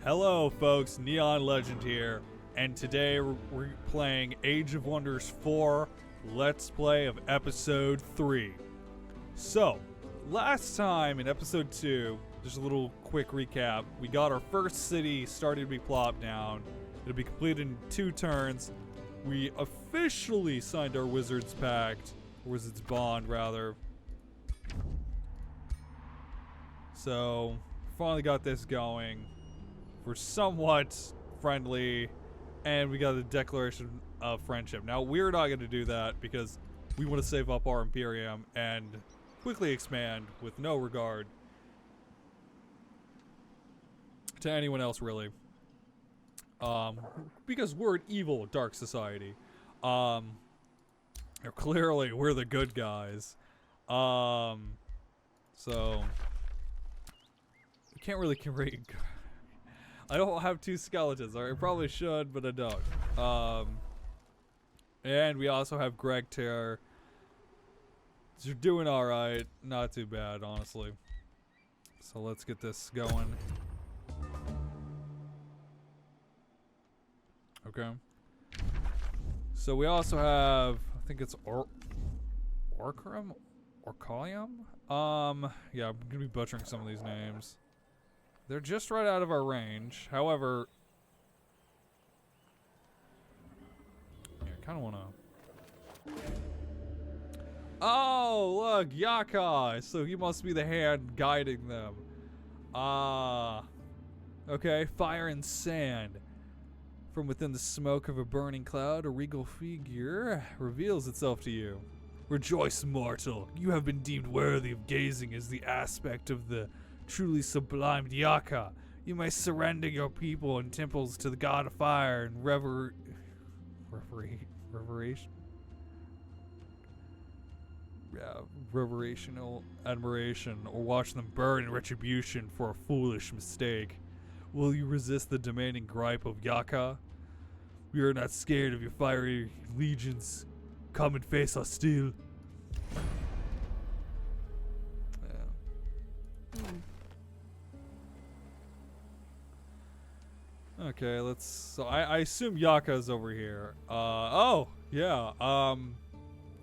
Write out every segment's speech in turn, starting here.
Hello folks, Neon Legend here, and today we're playing Age of Wonders 4 Let's Play of Episode 3. So, last time in Episode 2, just a little quick recap, we got our first city started to be plopped down. It'll be completed in 2 turns. We officially signed our Wizard's Pact, Wizard's Bond rather. So, finally got this going. We're somewhat friendly, and we got a declaration of friendship. Now, we're not going to do that because we want to save up our Imperium and quickly expand with no regard to anyone else, really. Because we're an evil, dark society. Clearly, we're the good guys. So, we can't really create... I don't have 2 skeletons. I probably should, but I don't. And we also have Greg Terror. You're doing alright. Not too bad, honestly. So let's get this going. Okay. So we also have, I think it's Orcrum? Orcalium? Yeah, I'm gonna be butchering some of these names. They're just right out of our range. However, yeah, I kind of want to... Oh, look, Yakai! So he must be the hand guiding them. Okay, fire and sand. From within the smoke of a burning cloud, a regal figure reveals itself to you. Rejoice, mortal. You have been deemed worthy of gazing as the aspect of the truly sublimed Yaka. You may surrender your people and temples to the god of fire and reverational admiration, or watch them burn in retribution for a foolish mistake. Will you resist the demanding gripe of Yaka? We are not scared of your fiery legions. Come and face us still. Okay, let's... So I assume Yaka's over here. Oh, yeah.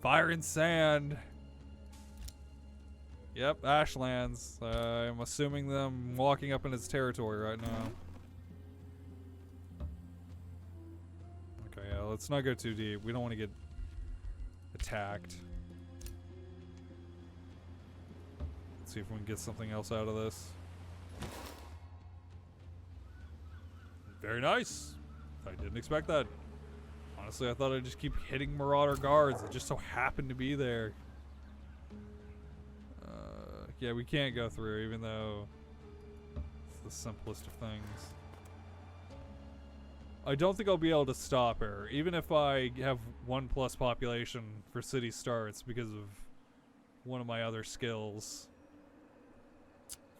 Fire and sand. Yep, Ashlands. I'm assuming them walking up in its territory right now. Okay, yeah, let's not go too deep. We don't want to get attacked. Let's see if we can get something else out of this. Very nice. I didn't expect that. Honestly, I thought I'd just keep hitting Marauder guards. It just so happened to be there. Yeah, we can't go through, even though it's the simplest of things. I don't think I'll be able to stop her, even if I have 1+ population for city starts because of one of my other skills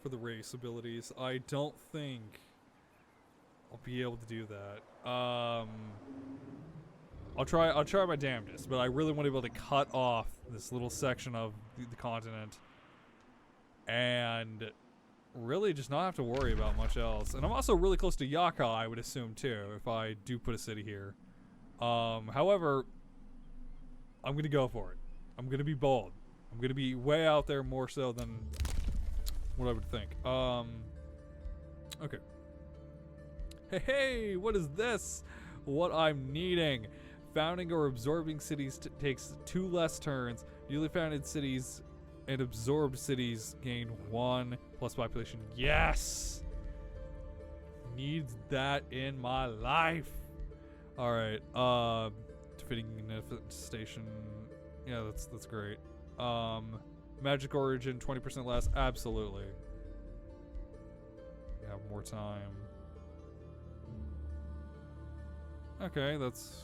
for the race abilities. I don't think I'll be able to do that. I'll try my damnedest, but I really want to be able to cut off this little section of the continent and really just not have to worry about much else. And I'm also really close to Yaka, I would assume, too, if I do put a city here. However, I'm going to go for it. I'm going to be bold. I'm going to be way out there more so than what I would think. Okay. Hey, what is this? What I'm needing. Founding or absorbing cities takes 2 less turns. Newly founded cities and absorbed cities gain 1+ population. Yes! Needs that in my life. Alright, defeating infestation. Yeah, that's great. Magic origin, 20% less. Absolutely. We have more time. Okay, that's...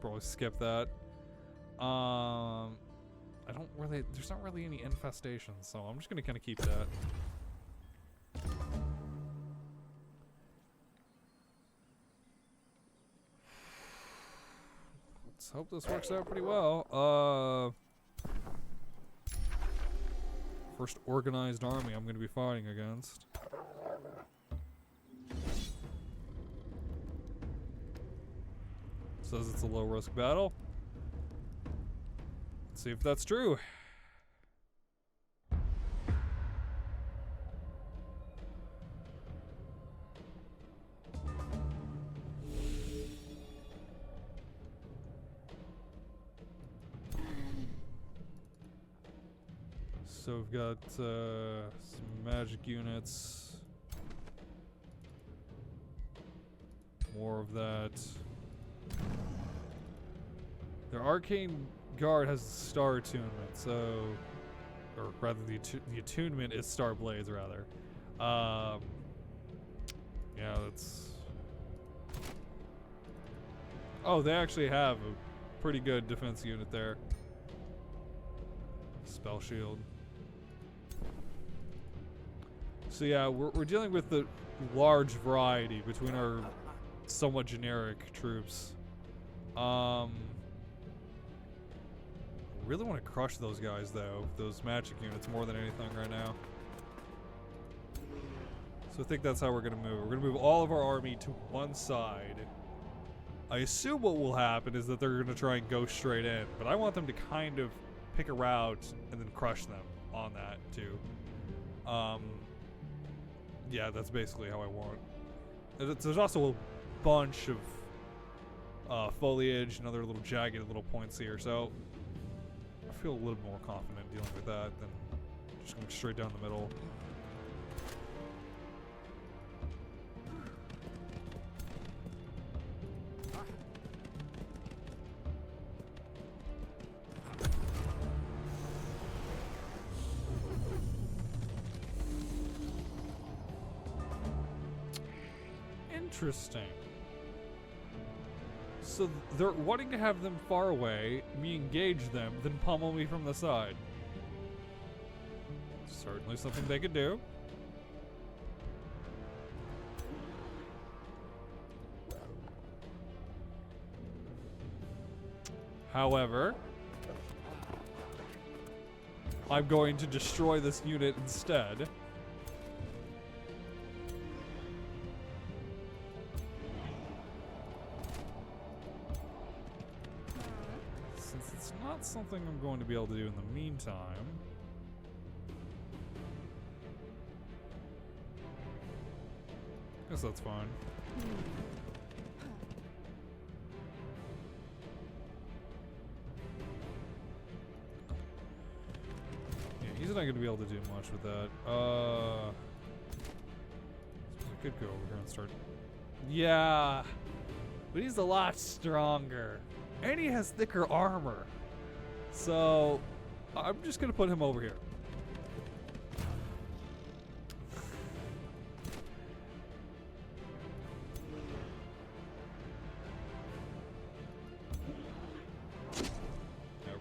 probably skip that. I don't really... There's not really any infestations, so I'm just gonna kind of keep that. Let's hope this works out pretty well. First organized army I'm gonna be fighting against. Says it's a low risk battle. Let's see if that's true. So we've got some magic units. More of that. Their arcane guard has a star attunement, so, or rather, the attunement is star blades, rather. Yeah, that's. Oh, they actually have a pretty good defense unit there. Spell shield. So yeah, we're dealing with the large variety between our somewhat generic troops. Really want to crush those guys though, those magic units more than anything right now. So I think that's how we're gonna move. We're gonna move all of our army to one side. I assume what will happen is that they're gonna try and go straight in, but I want them to kind of pick a route and then crush them on that too. Yeah, that's basically how I want. There's also a bunch of foliage and other little jagged little points here, so I feel a little more confident dealing with that than just going straight down the middle. Interesting. So they're wanting to have them far away, me engage them, then pummel me from the side. Certainly something they could do. However, I'm going to destroy this unit instead. Something I'm going to be able to do in the meantime. Guess that's fine. Yeah, he's not going to be able to do much with that. I could go over here and start. Yeah, but he's a lot stronger, and he has thicker armor. So, I'm just gonna put him over here. Yeah,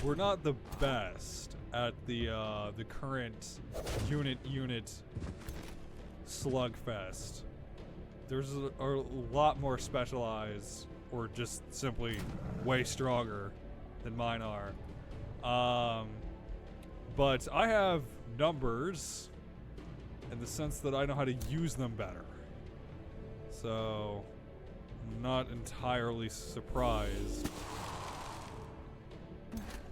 we're not the best at the current unit slugfest. There's a lot more specialized, or just simply way stronger than mine are. But I have numbers in the sense that I know how to use them better. So, I'm not entirely surprised.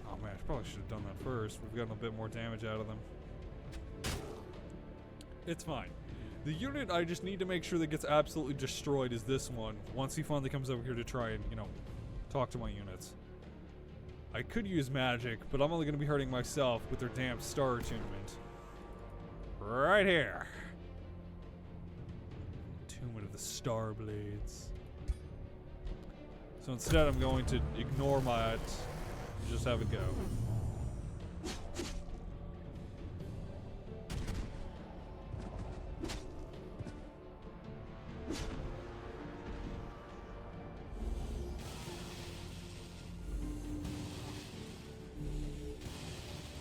Oh man, I probably should have done that first. We've gotten a bit more damage out of them. It's fine. The unit I just need to make sure that gets absolutely destroyed is this one, once he finally comes over here to try and, you know, talk to my units. I could use magic, but I'm only going to be hurting myself with their damn star attunement. Right here. Attunement of the star blades. So instead I'm going to ignore my and just have it go.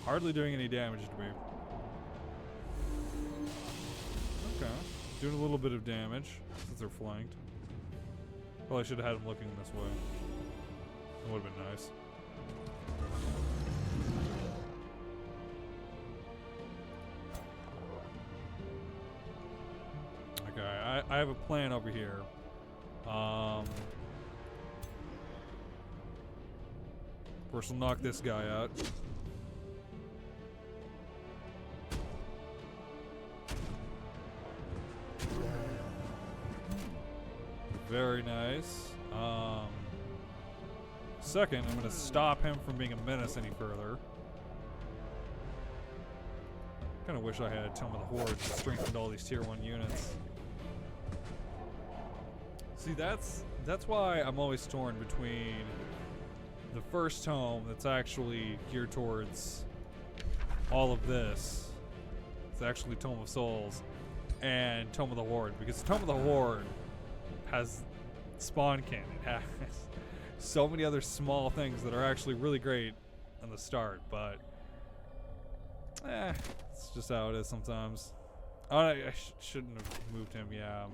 Hardly doing any damage to me. Okay. Doing a little bit of damage since they're flanked. Probably should have had them looking this way. That would have been nice. Okay, I have a plan over here. First we'll knock this guy out. Very nice. Second, I'm gonna stop him from being a menace any further. Kinda wish I had Tome of the Horde to strengthen all these tier 1 units. See, that's why I'm always torn between the first tome that's actually geared towards all of this. It's actually Tome of Souls and Tome of the Horde, because Tome of the Horde has spawn cannon. It has so many other small things that are actually really great on the start, but it's just how it is sometimes. Oh, I shouldn't have moved him, yeah.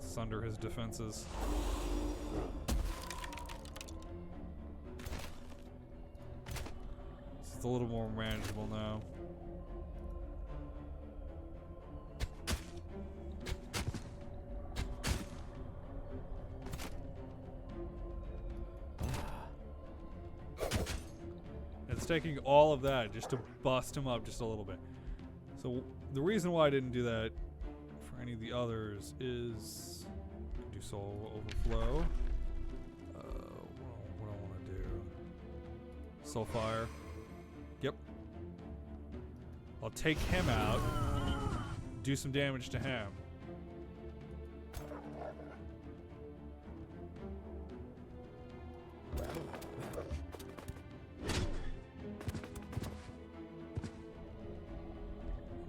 Sunder his defenses. It's a little more manageable now. It's taking all of that just to bust him up just a little bit. So the reason why I didn't do that for any of the others is do Soul Overflow. What do I want to do? Soul Fire. Yep. I'll take him out, do some damage to him.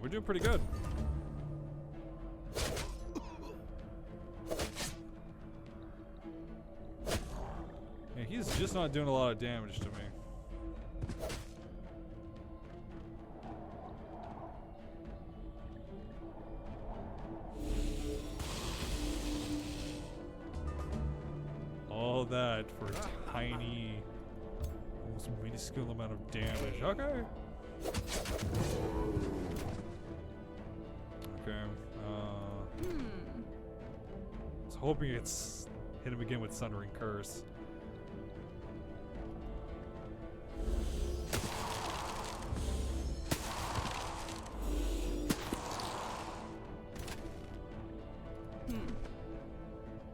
We're doing pretty good. Yeah, he's just not doing a lot of damage to me. All that for a tiny, almost minuscule amount of damage. Okay. Okay. I was hoping it's hit him again with Sundering Curse.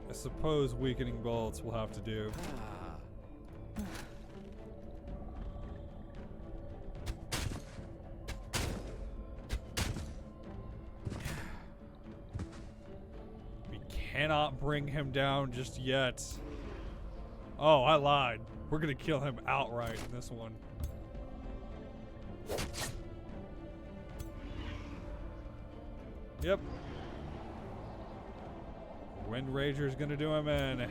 I suppose Weakening Bolts will have to do. Cannot bring him down just yet. Oh, I lied. We're gonna kill him outright in this one. Yep. Wind Rager's gonna do him in.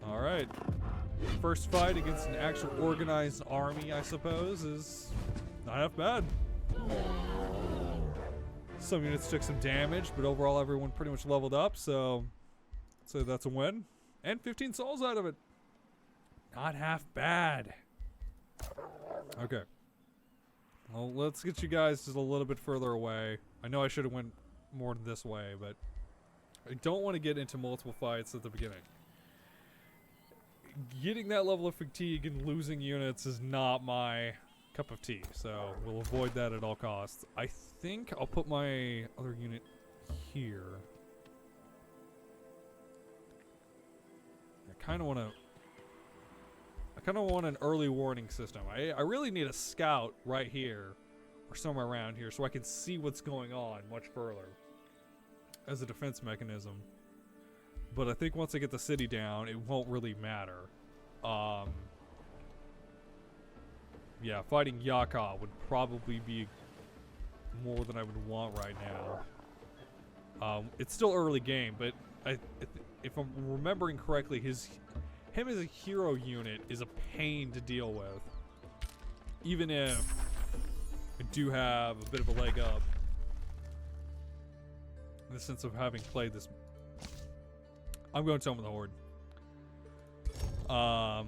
Alright. First fight against an actual organized army, I suppose, is not half bad. Some units took some damage, but overall everyone pretty much leveled up, so that's a win. And 15 souls out of it. Not half bad. Okay. Well, let's get you guys just a little bit further away. I know I should have went more this way, but I don't want to get into multiple fights at the beginning. Getting that level of fatigue and losing units is not my cup of tea, so we'll avoid that at all costs. I think I'll put my other unit here. I kind of want an early warning system. I really need a scout right here or somewhere around here so I can see what's going on much further as a defense mechanism. But I think once I get the city down, it won't really matter. Yeah, fighting Yaka would probably be more than I would want right now. It's still early game, but if I'm remembering correctly, him as a hero unit is a pain to deal with. Even if I do have a bit of a leg up in the sense of having played this. I'm going Tome of the Horde. Gonna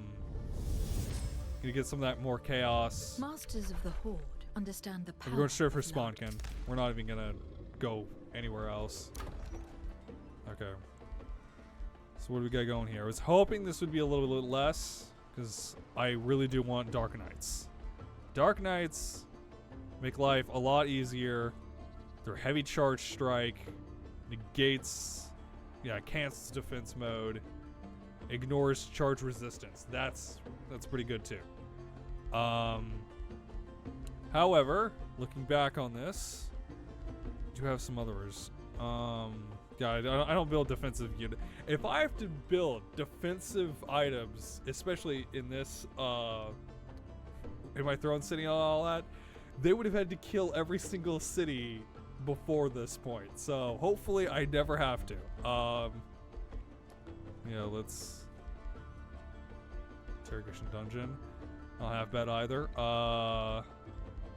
get some of that more chaos. Masters of the Horde understand the power. We're going straight for of blood. Spawnkin. We're not even gonna go anywhere else. Okay. So what do we got going here? I was hoping this would be a little bit less, because I really do want Dark Knights. Dark Knights make life a lot easier. Their heavy charge strike negates, cancels defense mode, ignores charge resistance. That's pretty good too. However, looking back on this, I do have some others. I don't build defensive unit. If I have to build defensive items, especially in this, in my throne city and all that, they would have had to kill every single city before this point. So hopefully I never have to. Let's interrogation dungeon. I don't have bad either.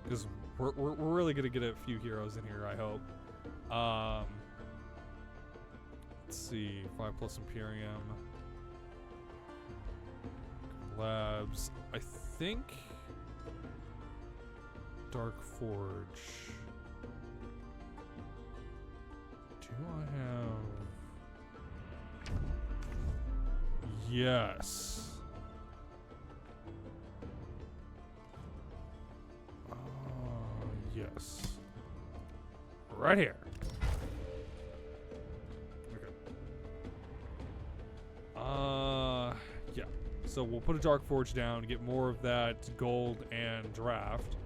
Because we're really gonna get a few heroes in here, I hope. Let's see, 5+ Imperium. Labs. I think Dark Forge. Do I have? Yes. Yes. Right here. Okay. Yeah. So we'll put a Dark Forge down, get more of that gold and draft.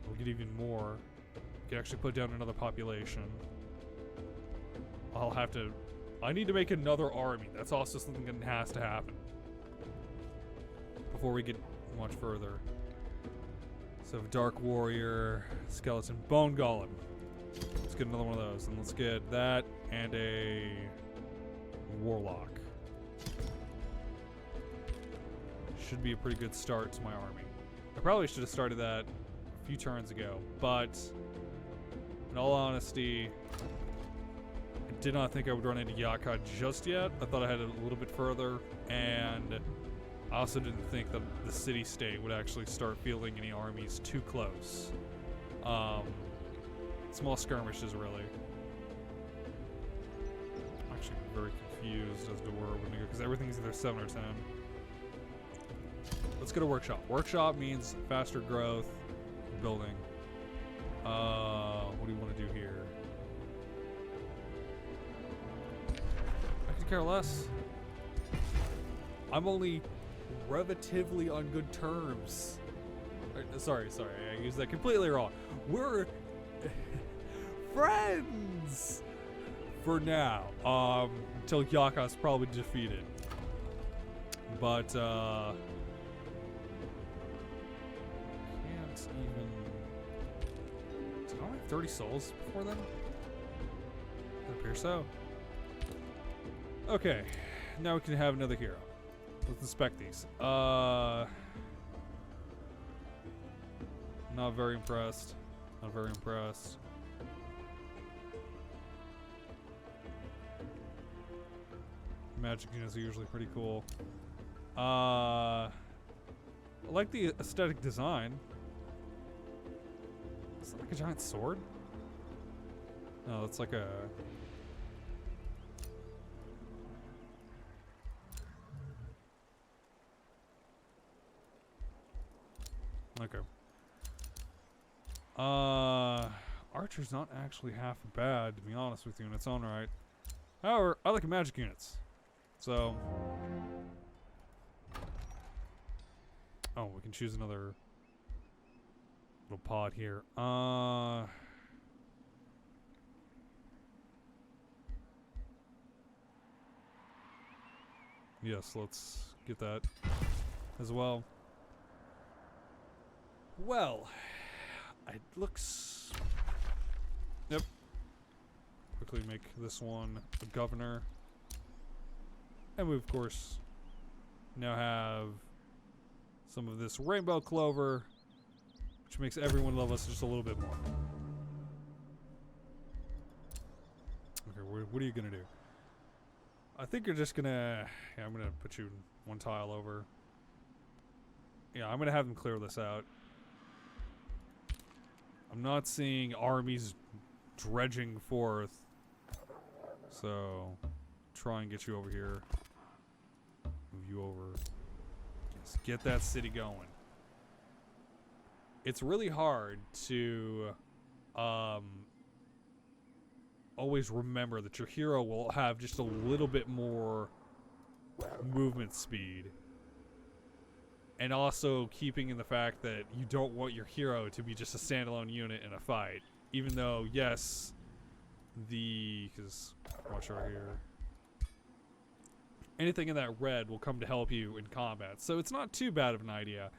We'll get even more. We can actually put down another population. I need to make another army. That's also something that has to happen before we get much further. So Dark Warrior, Skeleton, Bone Golem. Let's get another one of those. And let's get that and a Warlock. Should be a pretty good start to my army. I probably should have started that a few turns ago, but in all honesty, I did not think I would run into Yaka just yet. I thought I had it a little bit further, and I also didn't think that the city-state would actually start fielding any armies too close. Small skirmishes, really. I'm actually very confused as to where we're going to go, because everything's either 7 or 10. Let's go to Workshop. Workshop means faster growth, building. What do you want to do here? I could care less. I'm only relatively on good terms. Sorry, I used that completely wrong. We're friends for now, until Yaka's probably defeated. But can't even. Did I have 30 souls before then? It appears so. Okay, now we can have another hero. Let's inspect these. Not very impressed. Not very impressed. Magic units are usually pretty cool. I like the aesthetic design. Is that like a giant sword? No, it's like a... Okay. Archer's not actually half bad, to be honest with you, in its own right. However, I like magic units. So... Oh, we can choose another little pod here. Yes, let's get that as well. Well, it looks... Yep. Quickly make this one a governor. And we, of course, now have some of this rainbow clover, which makes everyone love us just a little bit more. Okay, what are you going to do? I think you're just going to... Yeah, I'm going to put you one tile over. Yeah, I'm going to have them clear this out. I'm not seeing armies dredging forth. So, try and get you over here. Move you over. Yes, get that city going. It's really hard to always remember that your hero will have just a little bit more movement speed. And also keeping in the fact that you don't want your hero to be just a standalone unit in a fight. Even though, yes, because watch over here. Anything in that red will come to help you in combat. So it's not too bad of an idea.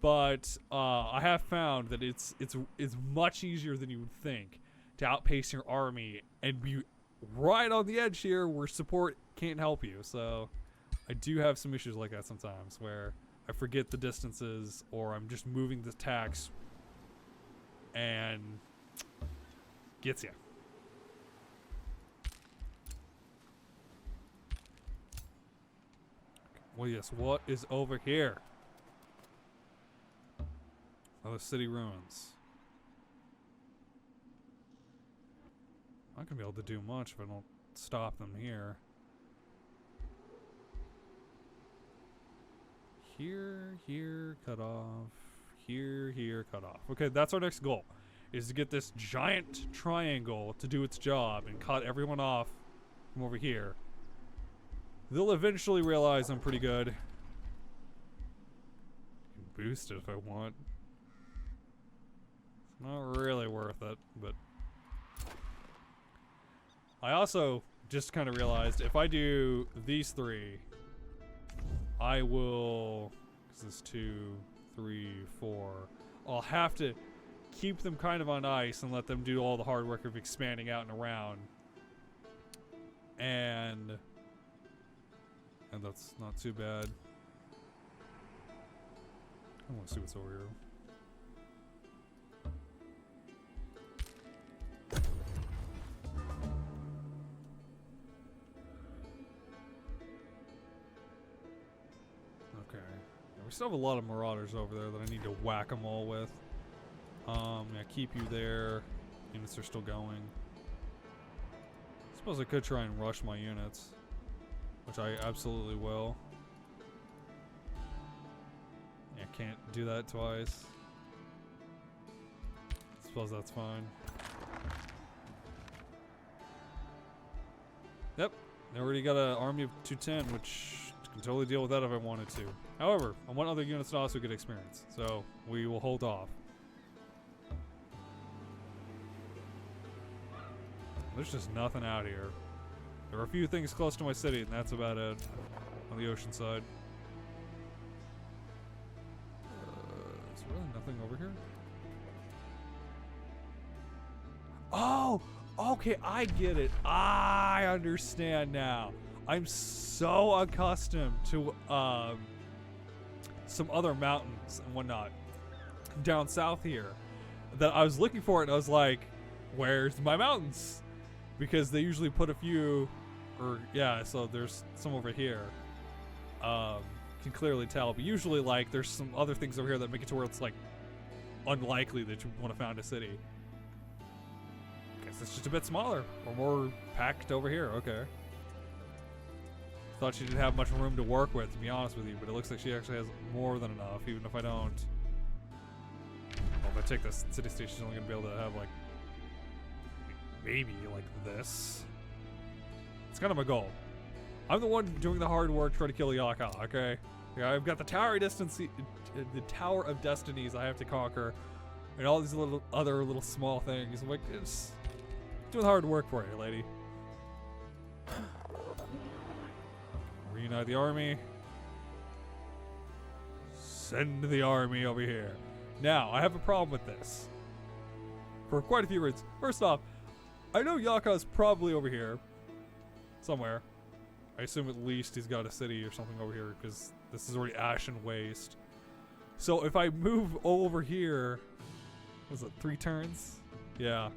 But I have found that it's much easier than you would think to outpace your army and be right on the edge here where support can't help you. So I do have some issues like that sometimes where I forget the distances or I'm just moving the attacks and gets you. Well, yes, what is over here? Oh, the city ruins. I'm not gonna be able to do much if I don't stop them here. Here, cut off. Here, cut off. Okay, that's our next goal. Is to get this giant triangle to do its job and cut everyone off from over here. They'll eventually realize I'm pretty good. I can boost it if I want. It's not really worth it, but I also just kind of realized if I do these three, I will, this is 2, 3, 4, I'll have to keep them kind of on ice and let them do all the hard work of expanding out and around. And that's not too bad. I want to see what's over here. Okay. Yeah, we still have a lot of marauders over there that I need to whack them all with. Yeah, keep you there. Units are still going. I suppose I could try and rush my units, which I absolutely will. Yeah, can't do that twice. Suppose that's fine. Yep, I already got an army of 210, which I can totally deal with that if I wanted to. However, I want other units to also get experience, so we will hold off. There's just nothing out here. There are a few things close to my city, and that's about it on the ocean side. Is really nothing over here? Oh! Okay, I get it. I understand now. I'm so accustomed to some other mountains and whatnot down south here that I was looking for it and I was like, where's my mountains? Because they usually put a few, or yeah, so there's some over here. Can clearly tell, but usually like there's some other things over here that make it to where it's like unlikely that you want to found a city. Guess it's just a bit smaller or more packed over here. Okay. Thought she didn't have much room to work with, to be honest with you, but it looks like she actually has more than enough, even if I don't. Well, if I take this city station, she's only gonna be able to have like maybe like this. It's kind of my goal. I'm the one doing the hard work trying to kill Yaka, okay? Yeah, I've got the Tower of Destinies I have to conquer, and all these other little small things. I'm like, it's doing the hard work for you, lady. Reunite the army. Send the army over here. Now, I have a problem with this. For quite a few reasons. First off, I know Yaka's probably over here. Somewhere. I assume at least he's got a city or something over here, because this is already Ashen Waste. So if I move over here, was it 3 turns? Yeah.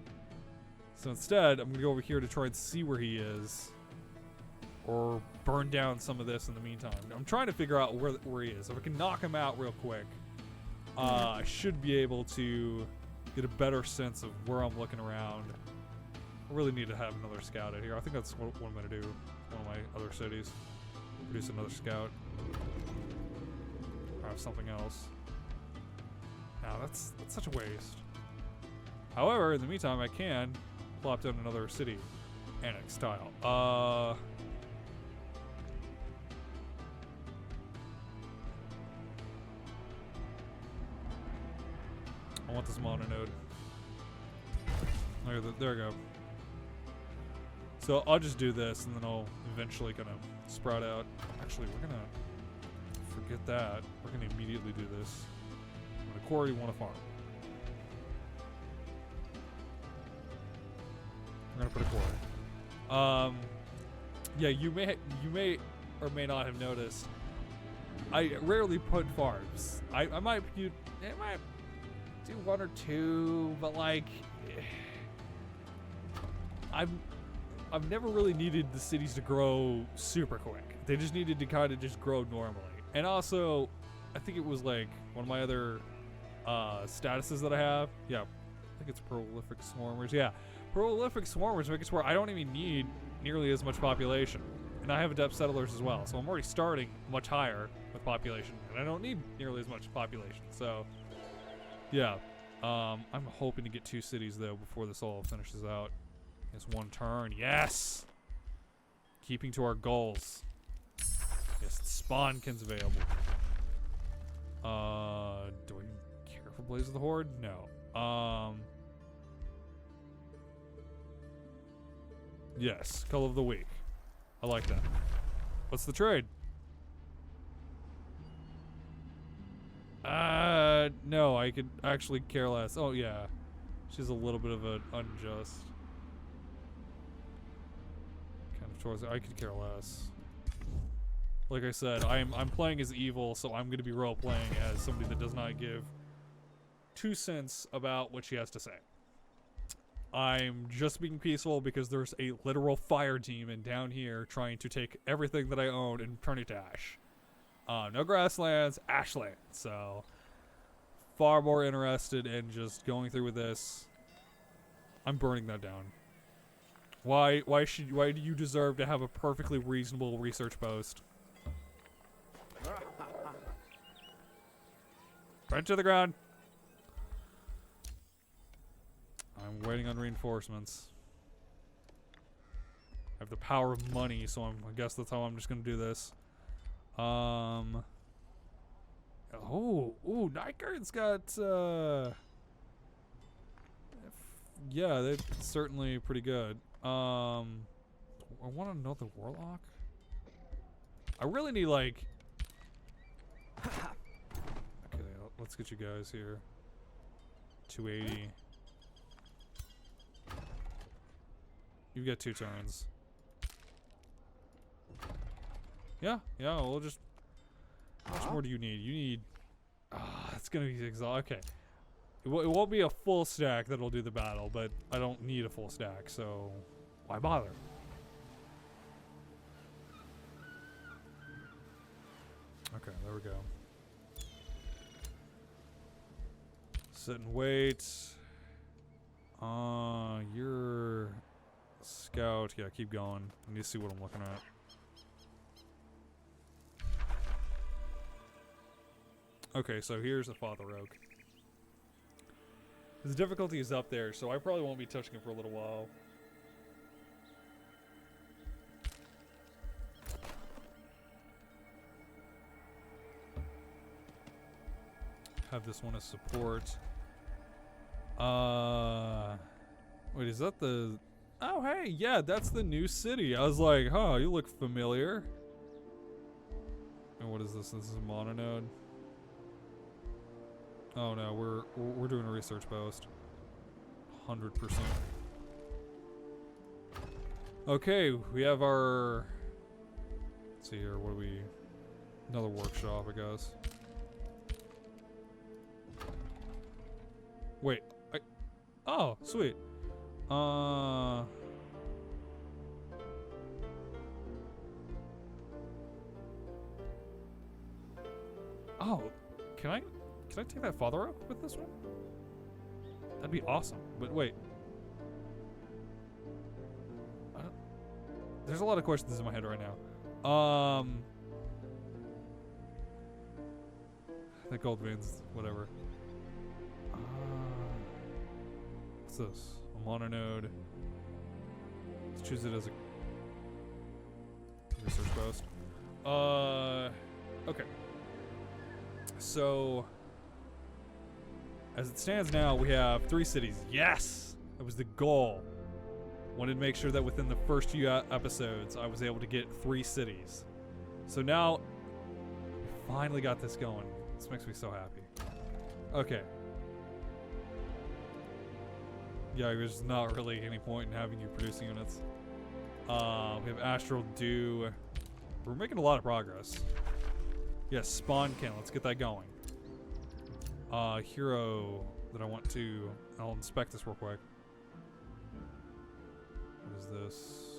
So instead, I'm going to go over here to try and see where he is. Or burn down some of this in the meantime. I'm trying to figure out where he is. If I can knock him out real quick, I should be able to get a better sense of where I'm looking around. I really need to have another scout out here. I think that's what I'm going to do. One of my other cities. Produce another scout. Or have something else. Now that's such a waste. However, in the meantime, I can plop down another city. Annex tile. I want this mono node. There we go. So I'll just do this and then I'll eventually kind of sprout out. Actually, we're gonna forget that. We're gonna immediately do this. I'm gonna quarry one a farm. We're gonna put a quarry. Yeah, you may or may not have noticed. I rarely put farms. I might do one or two, but like I've never really needed the cities to grow super quick. They just needed to kind of just grow normally. And also, I think it was like one of my other statuses that I have. Yeah, I think it's prolific swarmers. Yeah, prolific swarmers make it where I don't even need nearly as much population. And I have adept settlers as well, so I'm already starting much higher with population, and I don't need nearly as much population. So, yeah, I'm hoping to get 2 cities though before this all finishes out. It's 1 turn. Yes! Keeping to our goals. Yes, spawnkin's available. Do I care for Blaze of the Horde? No. Yes, Cull of the Week. I like that. What's the trade? No, I could actually care less. Oh, yeah. She's a little bit of an unjust kind of choice. I could care less. Like I said, I'm playing as evil, so I'm going to be role-playing as somebody that does not give 2 cents about what she has to say. I'm just being peaceful because there's a literal fire demon down here trying to take everything that I own and turn it to ash. No grasslands, ashland. So, far more interested in just going through with this. I'm burning that down. Why do you deserve to have a perfectly reasonable research post? Right to the ground. I'm waiting on reinforcements. I have the power of money, so I guess that's how I'm just gonna do this. Nightguard's got yeah, they're certainly pretty good. I want another warlock. I really need like okay, let's get you guys here. 280. You've got 2 turns. Yeah, we'll just... How much more do you need? You need... it's gonna be okay. It won't be a full stack that'll do the battle, but I don't need a full stack, so... Why bother? Okay, there we go. Sit and wait. You're... Scout, yeah, keep going. I need to see what I'm looking at. Okay, so here's a Father Oak. The difficulty is up there, so I probably won't be touching it for a little while. Have this one as support. Wait, is that the... Oh, hey, yeah, that's the new city. I was like, huh, you look familiar. And what is this? This is a mononode. Oh no, we're doing a research post. 100%. Okay, we have our... Let's see here, what do we... Another workshop, I guess. Wait, oh, sweet. Oh, can I take that Father Oak with this one? That'd be awesome. But wait. There's a lot of questions in my head right now. That gold veins, whatever. What's this? A mono node. Let's choose it as a research post. Okay. So, as it stands now, we have 3 cities. Yes! That was the goal. Wanted to make sure that within the first few episodes, I was able to get 3 cities. So now, we finally got this going. This makes me so happy. Okay. Yeah, there's not really any point in having you producing units. We have Astral Dew. We're making a lot of progress. Yes, Spawn Kin. Let's get that going. Hero that I want to... I'll inspect this real quick. What is this?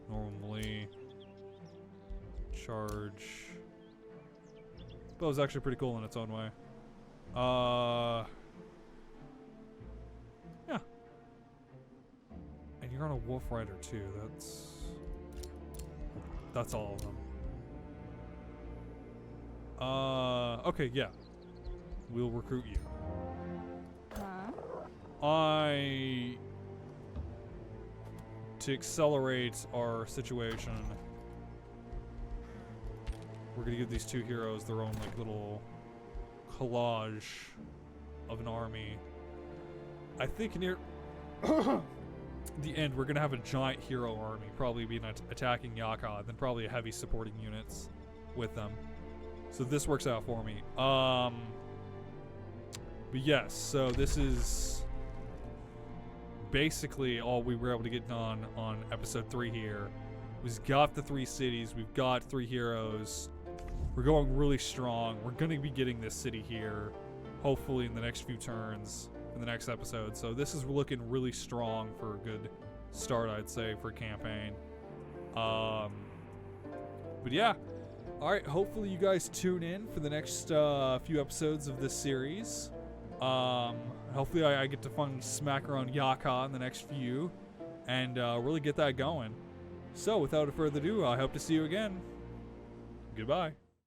Normally. Charge. Bow's actually pretty cool in its own way. Yeah. And you're on a Wolf Rider too. That's all of them. Okay, yeah. We'll recruit you. To accelerate our situation, we're gonna give these 2 heroes their own like little collage of an army. I think near the end we're gonna have a giant hero army, probably be attacking Yaka, then probably heavy supporting units with them. So this works out for me. But yes, so this is basically all we were able to get done on episode 3 here. We've got the 3 cities, we've got 3 heroes. We're going really strong. We're gonna be getting this city here, hopefully in the next few turns in the next episode. So this is looking really strong for a good start, I'd say, for a campaign. But yeah. Alright, hopefully you guys tune in for the next few episodes of this series. Hopefully I get to fun smack around Yaka in the next few and really get that going. So without further ado, I hope to see you again. Goodbye.